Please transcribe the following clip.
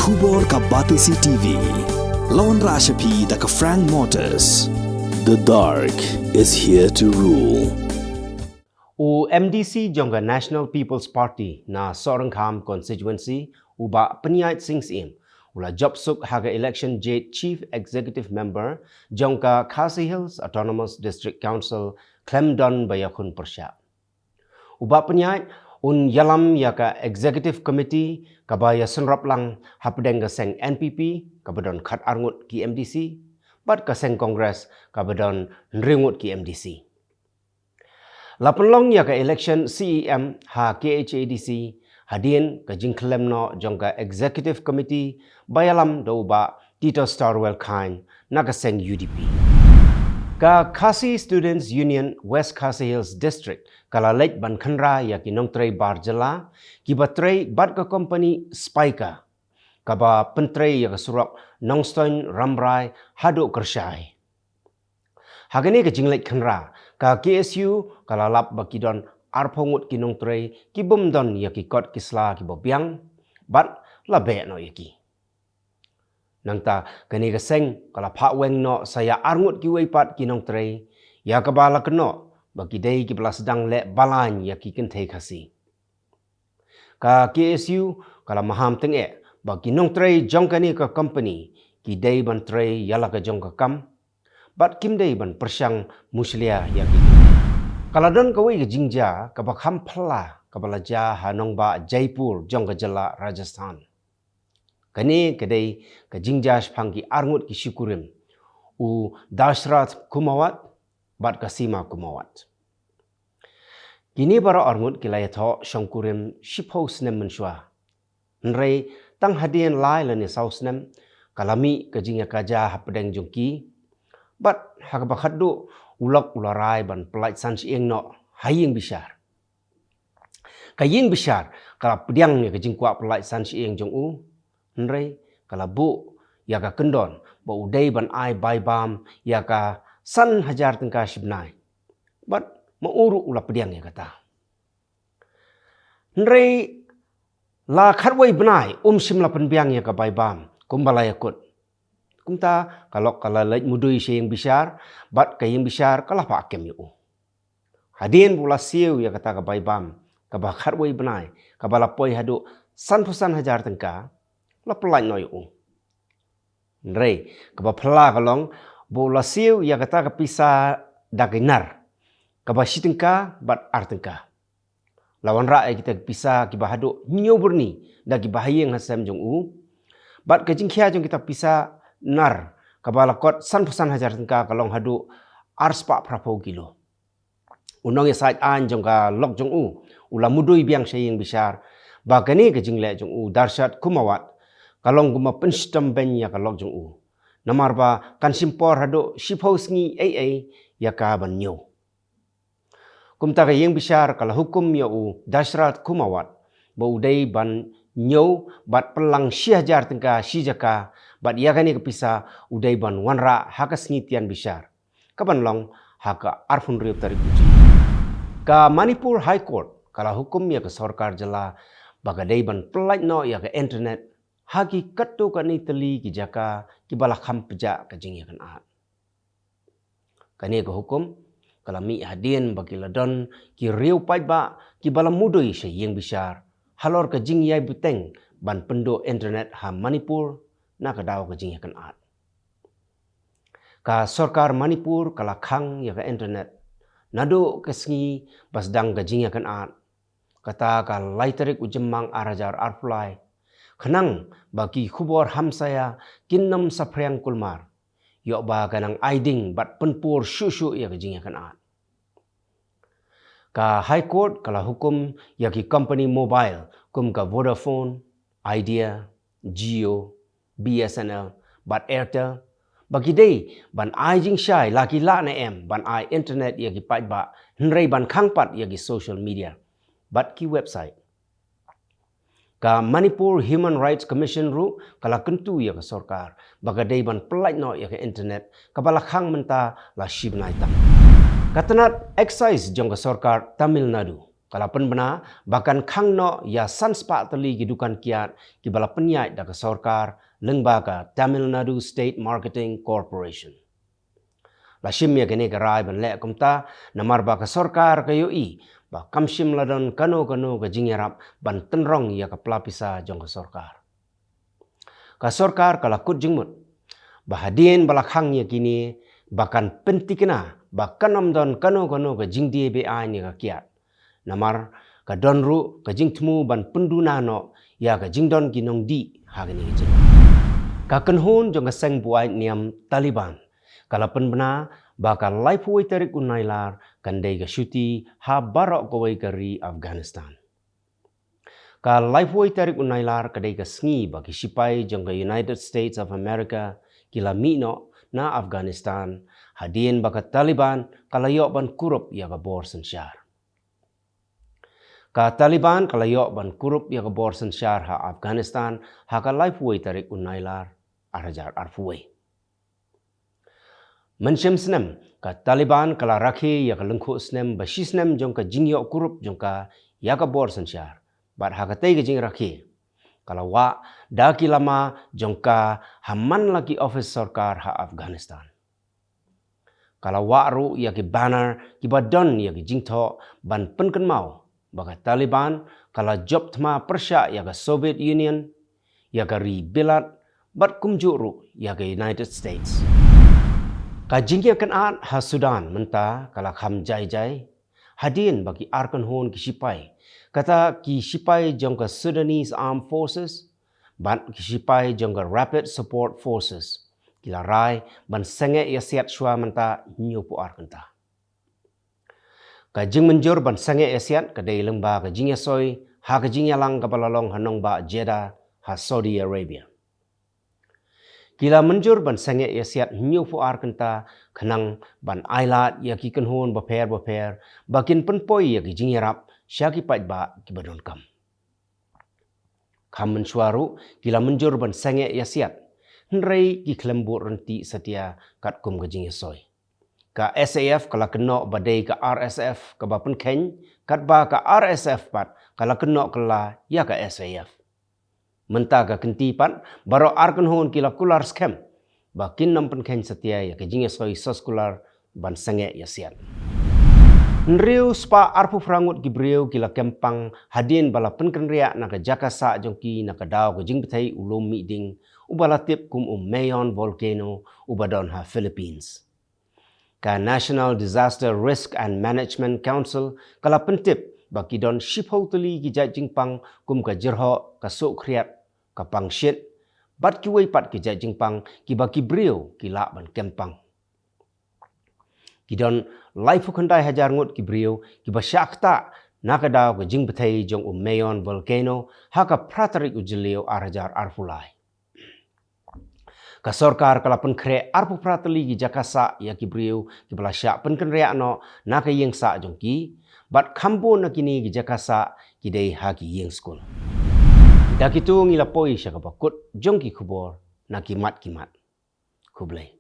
Khubor ka Batisi TV. Lawan Rashapi da ka Frank Motors. The dark is here to rule. U MDC jongga National People's Party na Sorangkham constituency uba penyait singsim ula job suk haga election jet chief executive member jongka Khasi Hills Autonomous District Council Clemdon Bayakun Persya. Uba penyait un yalam yaka executive committee kabaya senrap lang hapdeng seng NPP kabadon khat arngut ki MDC bat kaseng Congress kabadon nringut ki MDC. Lapenlong yaka election CEM ha KHADC hadin ka jingklemno jongka executive committee bayalam dauba Tito Starwell Kine nakaseng UDP. Ka Khasi Students Union West Khasi Hills District kalalek ban khanra ya kinongtrei barjala kibatrei bat ka company Spika kaba pentrei ya surok Nongstoin Ramrai hadu kersyai. Hagani ka jinglek khanra ka KSU kalalap bakidon arpongut kinongtrei kibumdon ya kikot kisla kibobiang bat labe no yaki. Nangta kani kaseng kala phaweng no saya arngut ki weipat kinong trei ya kabala keno bagi dei ki belas sedang le balan ya ki kentei khasi. Ka KSU kala maham tenge bagi nong trei jong kani ka company ki dei ban trei yala ka jong ka kam bat kim dei ban persyang muslia ya ki. Kala don ka wei ka jingja ka bakham phla ka balaja hanong ba Jaipur jong ka jala Rajasthan. Kani kedai ke jingjas pangki arngut ki syukurim u Dashrath Kumawat bat kasima Kumawat. Kini para arngut kilayatho syangkurim shipho snem menswa. Nrei tang hadian lai lani sausnem kalami ke jingya kaja hapdeng jongki bat hakabakhaddu ulak ularai ban pelait sans ing no haying bisyar. Kaying bisyar kala pediang ni ke jingkwa pelait sans ing jong u Nrei kalabu yaka kendon ba udai ban ai bai bam yaka san hajar tengka shibnai bat mauru ula pediang ya kata. Nrei la khatwai benai shimla penbiang yaka bai bam kumbala yakut. Kumta kalau kalalait mudui syeng bisyar bat kayeng bisyar kalah pa akem yu. Hadin pula siu ya kata ka bai bam ka ba khatwai benai ka bala poi hadu san pusan hajar tengka la pelai noi u. Nrei kaba pela kalong bola siu ya kata kapisa daginar. Kaba sitengka bat artengka. Lawan ra kita pisa kiba hadu nyo burni dagi bahayeng hasam jong u. Bat kajingkhia jong kita pisa nar kaba lakot san pusan hajar tengka kalong hadu arspa prapo kilo. Unong ya sait an jong ka lok jong u ula mudui biang syeng bisyar bagani kajingle jong u Darshat Kumawat kalong guma penstem ben ya kalok jong u. Namar ba kan simpor hado shipos ngi AA ya ka ban nyo. Kumta ka yeng bisyar kala hukum ya u Dashrath Kumawat ba udai ban nyo bat pelang syajar tengka syijaka bat ya kani kepisa udai ban wanra hakas ngitian bisyar. Kaban long haka arfun riup taripuji. Ka Manipur High Court kala hukum ya ke sarkar jala bagadai ban pelait no ya ke internet hagi katu kani teli ki jaka ki balakham peja ka jingya kan at. Kani ka hukum kalami hadin bagi ladon ki riu pai ba ki balam mudui syeng bisyar halor ka jingyai buteng ban pendo internet ha Manipur na ka daw ka jingya kan at. Ka sarkar Manipur kala khang ya ka internet nado kesngi basdang ka jingya kan at kata ka laiterik ujemang arajar arfulai Kenang bagi khubor hamsaya kinnam sapriang kulmar. Yok ba kanang aiding bat penpur syusyu ya kejingya kan at. Ka High Court kala hukum ya ki company mobile kum ka Vodafone, Idea, Jio, BSNL, bat Airtel. Bagi day ban aiding syai laki la na ban ai internet ya ki pat ba nrei ban khangpat ya ki social media. Bat ki website. Ka Manipur Human Rights Commission ru kala kentu ya ke sarkar bagadai ban pelait no ya ke internet kabala khang menta la shibnai tam. Katanat excise jong ke sarkar Tamil Nadu Kalapan bena bahkan khang no ya sanspa tali gidukan kiat ki bala penyai da sorkar lembaga Tamil Nadu State Marketing Corporation. Lashim ya gene garai ban le kumta namar ba ka sorkar kayo i ba kamshim ladon kano ka jingyarap ban tenrong ya ka pelapisa jong ka sorkar. Ka sorkar kala kut jingmut bahadien bala khang ya kini bahkan pentikna bahkan amdon kano ka jingdie be ni ka kiat. Namar ka donru ka jingtmu ban penduna no ya ka jingdon ginong di hagani jing. Ka kenhun jong ka seng buai niam Taliban. Kalapan bena baka laipuai tarik unailar kandai ka syuti ha barok kawai kari Afghanistan. Ka laipuai tarik unailar kadai ka sengi bagi sipai jong ka United States of America kila mino na Afghanistan hadien baka Taliban kalayok ban kurup ya ka bor sensyar. Ka Taliban kalayok ban kurup ya ka bor sensyar ha Afghanistan ha ka laipuai tarik unailar arajar arfuai. Mensyam senem ka Taliban kala rakhi ya ka lengkhu senem bashi senem jong ka jingyok kurup jong ka ya ka bor sensyar. Bat ha ka tei ka jing rakhi. Kala wa daki lama jong ka haman lagi office sarkar ha Afghanistan. Kala wa ru ya ki banner ki badon ya ki jingtho ban penken mau baka Taliban kala job thma persya ya ka Soviet Union ya ka ri bilat bat kumjuru ya ka United States. Ka jingya kanat ha Sudan menta kala kham jai hadin bagi arkan hon ki sipai kata ki sipai jong ka Sudanese Armed Forces ban ki sipai jong ka Rapid Support Forces kila rai ban senge ya siat shwa menta nyopu arkan ta. Ka jing menjur ban senge ya siat kadai lengba ka jingya soi ha ka jingya lang ka balalong hanong ba Jeddah ha Saudi Arabia. Kila menjur ban senge ya siat nyopu arkan ta kenang ban ailat ya ki kenhon baper bakin penpoi ya ki jingyarap syaki pait ba ki badon kam. Kam mensuaru kila menjur ban senge ya siat henrei ki klembur renti setia kat kum ka jingya soi. Ka SAF kala keno badai ka RSF ka bapen ken kat ba ka RSF pat kala keno kala ya ka SAF. Menta ka kentipan baro arkan hon kila kular scam bakin nampen ken setia ya ke jingya soi soskular ban senge ya siat. Nriu spa arpu frangut gibriu kila kempang hadin bala penken ria na ka jakasa jongki na ka daw ka jingbetai ulum meeting ubalatip kum Mayon volcano ubadon ha Philippines. Ka National Disaster Risk and Management Council kala pentip baki don shiphol tuli ki jingpang kum ka jirho ka sok kriat ka pangshit bat ki wei pat ki jingpang ki baki brio ki la ban kempang. Ki don laifu khandai hajar ngut ki brio ki basyakta nakadaw ka jingbetai jong Mayon volcano ha ka pratarik ujilio arajar arfulai. Ka sorkar kala pen kre arpu pratali ki jakasa ya ki brio ki balasyak pen kenrea no naka yengsa jongki bat kambo na kini ki jakasa ki dei ha ki yeng skul. Dak itu ngilapoi syaka bakut jongki kubor na kimat. Kublai.